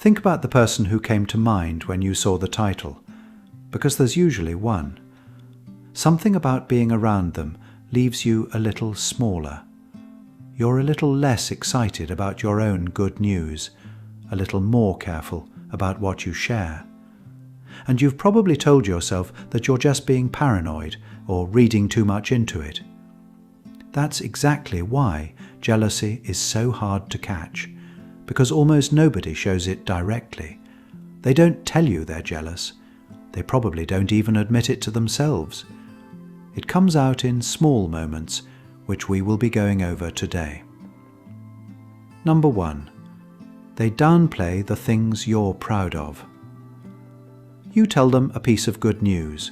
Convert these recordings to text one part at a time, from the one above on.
Think about the person who came to mind when you saw the title, because there's usually one. Something about being around them leaves you a little smaller. You're a little less excited about your own good news, a little more careful about what you share. And you've probably told yourself that you're just being paranoid or reading too much into it. That's exactly why jealousy is so hard to catch, because almost nobody shows it directly. They don't tell you they're jealous. They probably don't even admit it to themselves. It comes out in small moments, which we will be going over today. Number 1. They downplay the things you're proud of. You tell them a piece of good news.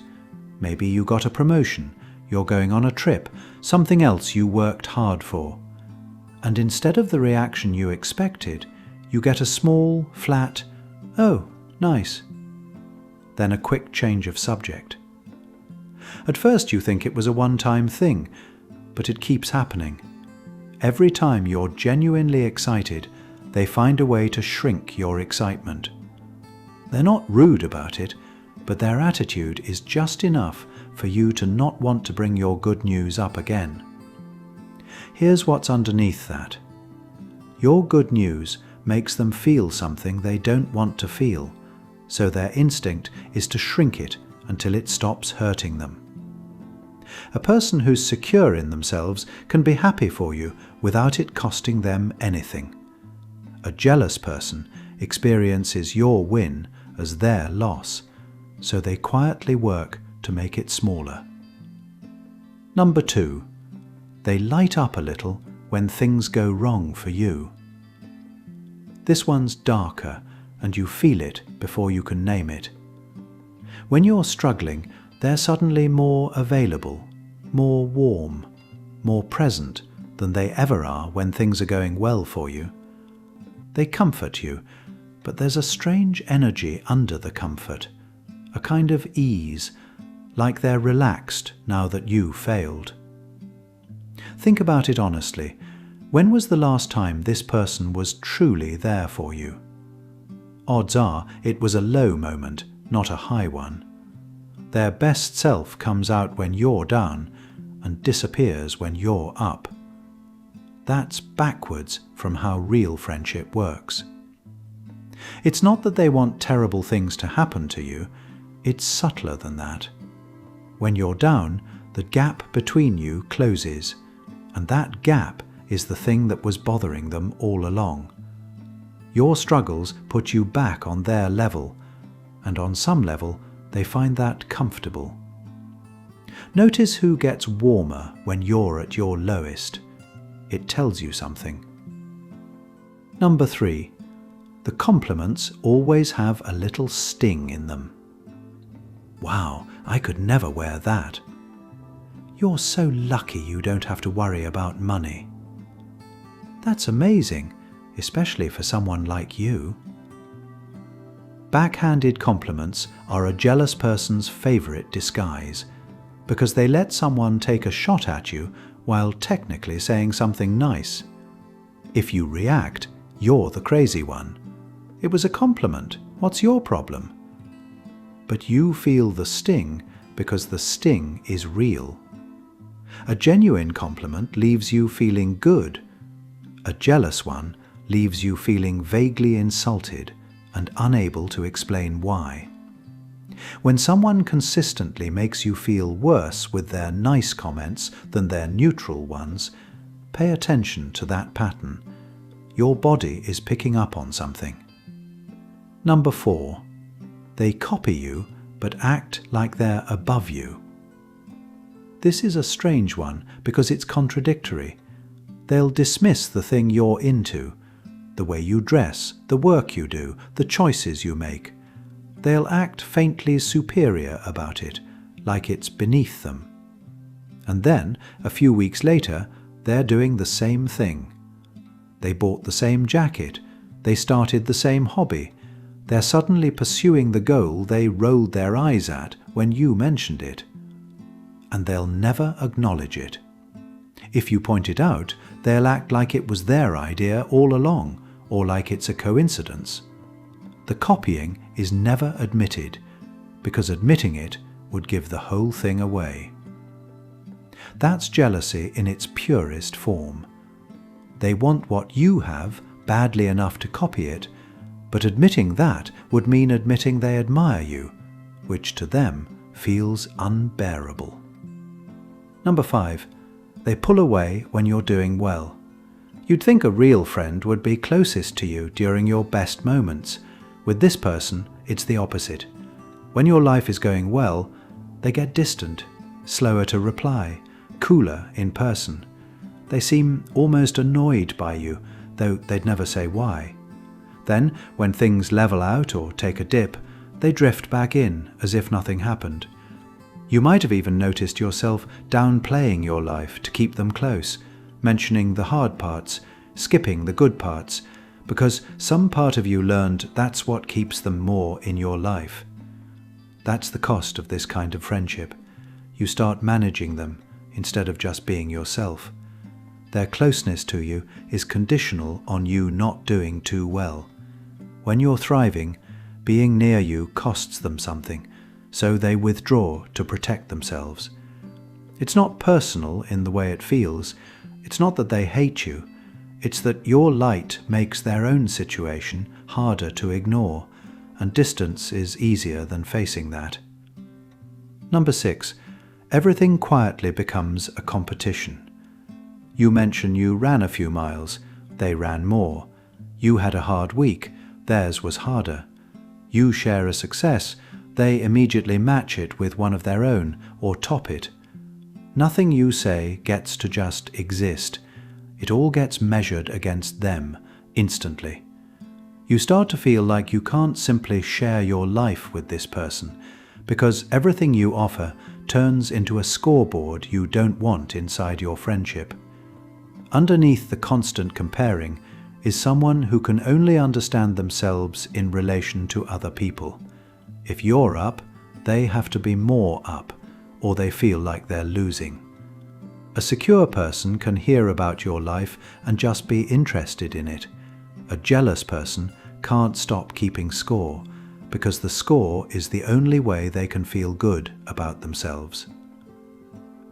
Maybe you got a promotion, you're going on a trip, something else you worked hard for. And instead of the reaction you expected, you get a small, flat, "Oh, nice." Then a quick change of subject. At first you think it was a one-time thing, but it keeps happening. Every time you're genuinely excited, they find a way to shrink your excitement. They're not rude about it, but their attitude is just enough for you to not want to bring your good news up again. Here's what's underneath that. Your good news makes them feel something they don't want to feel, so their instinct is to shrink it until it stops hurting them. A person who's secure in themselves can be happy for you without it costing them anything. A jealous person experiences your win as their loss, so they quietly work to make it smaller. Number 2. They light up a little when things go wrong for you. This one's darker, and you feel it before you can name it. When you're struggling, they're suddenly more available, more warm, more present than they ever are when things are going well for you. They comfort you, but there's a strange energy under the comfort, a kind of ease, like they're relaxed now that you failed. Think about it honestly. When was the last time this person was truly there for you? Odds are it was a low moment, not a high one. Their best self comes out when you're down and disappears when you're up. That's backwards from how real friendship works. It's not that they want terrible things to happen to you, it's subtler than that. When you're down, the gap between you closes, and that gap is the thing that was bothering them all along. Your struggles put you back on their level, and on some level they find that comfortable. Notice who gets warmer when you're at your lowest. It tells you something. Number 3. The compliments always have a little sting in them. Wow, I could never wear that. You're so lucky you don't have to worry about money. That's amazing, especially for someone like you. Backhanded compliments are a jealous person's favorite disguise, because they let someone take a shot at you while technically saying something nice. If you react, you're the crazy one. It was a compliment. What's your problem? But you feel the sting because the sting is real. A genuine compliment leaves you feeling good. A jealous one leaves you feeling vaguely insulted and unable to explain why. When someone consistently makes you feel worse with their nice comments than their neutral ones, pay attention to that pattern. Your body is picking up on something. Number 4. They copy you but act like they're above you. This is a strange one because it's contradictory. They'll dismiss the thing you're into, the way you dress, the work you do, the choices you make. They'll act faintly superior about it, like it's beneath them. And then, a few weeks later, they're doing the same thing. They bought the same jacket, they started the same hobby. They're suddenly pursuing the goal they rolled their eyes at when you mentioned it. And they'll never acknowledge it. If you point it out, they'll act like it was their idea all along, or like it's a coincidence. The copying is never admitted, because admitting it would give the whole thing away. That's jealousy in its purest form. They want what you have badly enough to copy it, but admitting that would mean admitting they admire you, which to them feels unbearable. Number 5. They pull away when you're doing well. You'd think a real friend would be closest to you during your best moments. With this person, it's the opposite. When your life is going well, they get distant, slower to reply, cooler in person. They seem almost annoyed by you, though they'd never say why. Then, when things level out or take a dip, they drift back in as if nothing happened. You might have even noticed yourself downplaying your life to keep them close, mentioning the hard parts, skipping the good parts, because some part of you learned that's what keeps them more in your life. That's the cost of this kind of friendship. You start managing them instead of just being yourself. Their closeness to you is conditional on you not doing too well. When you're thriving, being near you costs them something, so they withdraw to protect themselves. It's not personal in the way it feels. It's not that they hate you. It's that your light makes their own situation harder to ignore, and distance is easier than facing that. Number 6. Everything quietly becomes a competition. You mention you ran a few miles, they ran more. You had a hard week, theirs was harder. You share a success, they immediately match it with one of their own or top it. Nothing you say gets to just exist. It all gets measured against them instantly. You start to feel like you can't simply share your life with this person, because everything you offer turns into a scoreboard you don't want inside your friendship. Underneath the constant comparing is someone who can only understand themselves in relation to other people. If you're up, they have to be more up, or they feel like they're losing. A secure person can hear about your life and just be interested in it. A jealous person can't stop keeping score, because the score is the only way they can feel good about themselves.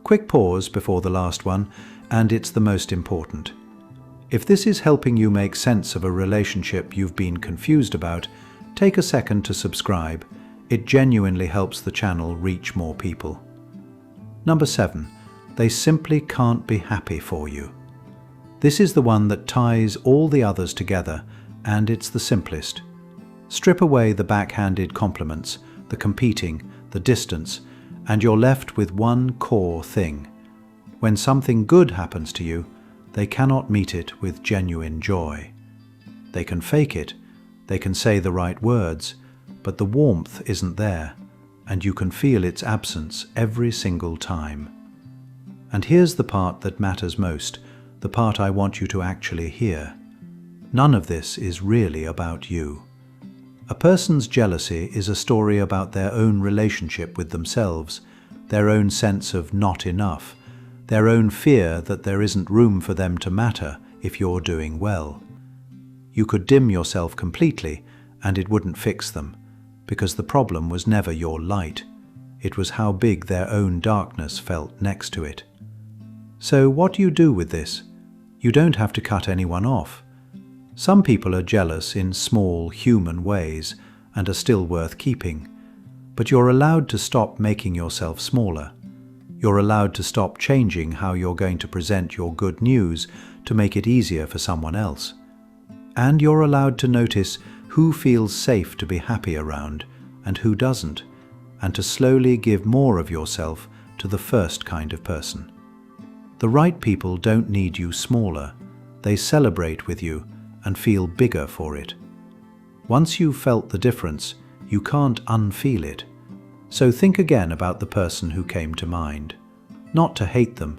Quick pause before the last one, and it's the most important. If this is helping you make sense of a relationship you've been confused about, take a second to subscribe. It genuinely helps the channel reach more people. Number 7. They simply can't be happy for you. This is the one that ties all the others together, and it's the simplest. Strip away the backhanded compliments, the competing, the distance, and you're left with one core thing. When something good happens to you, they cannot meet it with genuine joy. They can fake it, they can say the right words, but the warmth isn't there, and you can feel its absence every single time. And here's the part that matters most, the part I want you to actually hear. None of this is really about you. A person's jealousy is a story about their own relationship with themselves, their own sense of not enough, their own fear that there isn't room for them to matter if you're doing well. You could dim yourself completely, and it wouldn't fix them, because the problem was never your light. It was how big their own darkness felt next to it. So what do you do with this? You don't have to cut anyone off. Some people are jealous in small, human ways and are still worth keeping. But you're allowed to stop making yourself smaller. You're allowed to stop changing how you're going to present your good news to make it easier for someone else. And you're allowed to notice who feels safe to be happy around and who doesn't, and to slowly give more of yourself to the first kind of person. The right people don't need you smaller. They celebrate with you and feel bigger for it. Once you've felt the difference, you can't unfeel it. So think again about the person who came to mind. Not to hate them,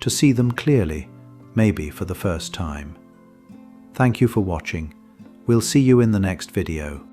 to see them clearly, maybe for the first time. Thank you for watching. We'll see you in the next video.